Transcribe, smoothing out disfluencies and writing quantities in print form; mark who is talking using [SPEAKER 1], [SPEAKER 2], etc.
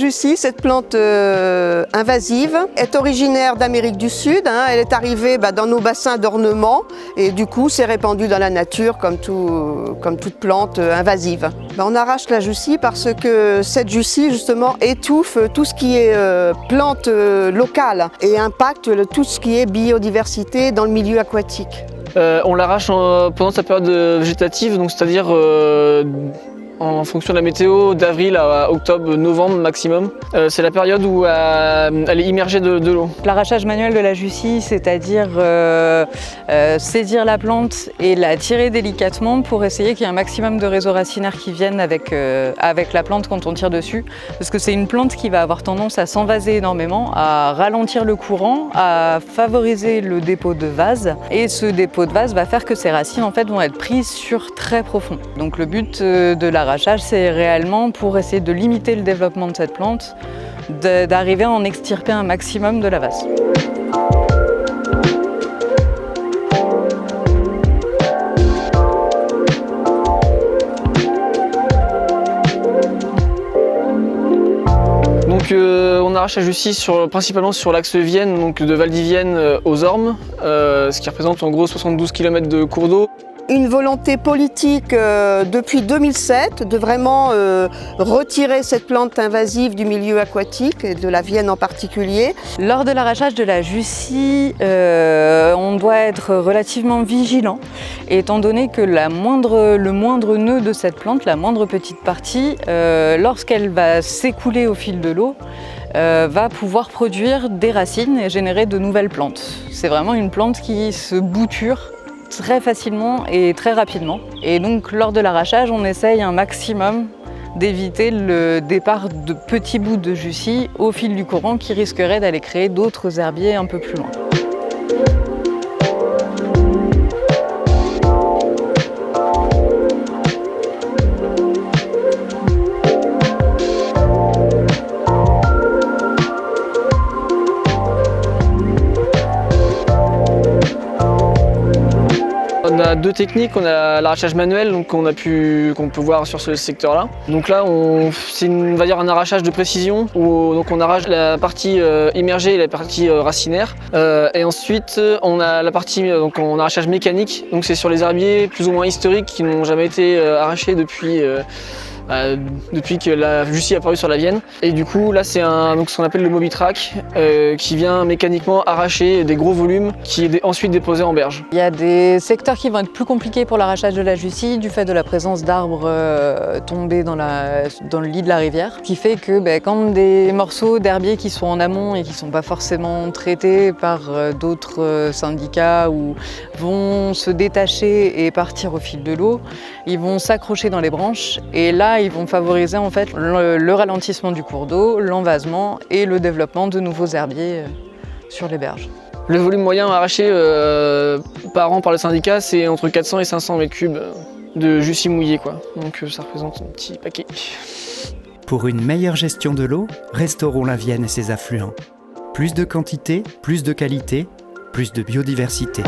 [SPEAKER 1] jussie, cette plante invasive, est originaire d'Amérique du Sud. Elle est arrivée dans nos bassins d'ornement et du coup s'est répandue dans la nature comme toute plante invasive. On arrache la jussie parce que cette jussie justement étouffe tout ce qui est plante locale et impacte tout ce qui est biodiversité dans le milieu aquatique.
[SPEAKER 2] On l'arrache pendant sa période végétative, donc c'est-à-dire en fonction de la météo, d'avril à octobre, novembre maximum. C'est la période où elle est immergée de l'eau.
[SPEAKER 3] L'arrachage manuel de la jussie, c'est-à-dire saisir la plante et la tirer délicatement pour essayer qu'il y ait un maximum de réseaux racinaires qui viennent avec la plante quand on tire dessus. Parce que c'est une plante qui va avoir tendance à s'envaser énormément, à ralentir le courant, à favoriser le dépôt de vase. Et ce dépôt de vase va faire que ces racines en fait, vont être prises sur très profond. Donc le but de l'arrachage, c'est réellement pour essayer de limiter le développement de cette plante, d'arriver à en extirper un maximum de la vase.
[SPEAKER 2] Donc on arrache la jussie principalement sur l'axe Vienne, donc de Val-d'Yvienne aux Ormes, ce qui représente en gros 72 km de cours d'eau.
[SPEAKER 1] Une volonté politique depuis 2007 de vraiment retirer cette plante invasive du milieu aquatique et de la Vienne en particulier.
[SPEAKER 3] Lors de l'arrachage de la jussie, on doit être relativement vigilant, étant donné que le moindre nœud de cette plante, la moindre petite partie, lorsqu'elle va s'écouler au fil de l'eau, va pouvoir produire des racines et générer de nouvelles plantes. C'est vraiment une plante qui se bouture très facilement et très rapidement. Et donc lors de l'arrachage, on essaye un maximum d'éviter le départ de petits bouts de jussie au fil du courant qui risqueraient d'aller créer d'autres herbiers un peu plus loin.
[SPEAKER 2] On a deux techniques, on a l'arrachage manuel donc qu'on peut voir sur ce secteur-là. Donc là, c'est on va dire un arrachage de précision où donc on arrache la partie immergée et la partie racinaire. Et ensuite, on a la partie donc en arrachage mécanique. Donc c'est sur les herbiers plus ou moins historiques qui n'ont jamais été arrachés depuis que la jussie est apparue sur la Vienne. Et du coup là c'est ce qu'on appelle le Mobitrack qui vient mécaniquement arracher des gros volumes qui est ensuite déposé en berge.
[SPEAKER 3] Il y a des secteurs qui vont être plus compliqués pour l'arrachage de la jussie du fait de la présence d'arbres tombés dans le lit de la rivière, qui fait que quand des morceaux d'herbier qui sont en amont et qui ne sont pas forcément traités par d'autres syndicats ou vont se détacher et partir au fil de l'eau, ils vont s'accrocher dans les branches et là ils vont favoriser en fait le ralentissement du cours d'eau, l'envasement et le développement de nouveaux herbiers sur les berges.
[SPEAKER 2] Le volume moyen arraché par an par le syndicat, c'est entre 400 et 500 mètres cubes de jussie mouillée, quoi. Donc ça représente un petit paquet.
[SPEAKER 4] Pour une meilleure gestion de l'eau, restaurons la Vienne et ses affluents. Plus de quantité, plus de qualité, plus de biodiversité.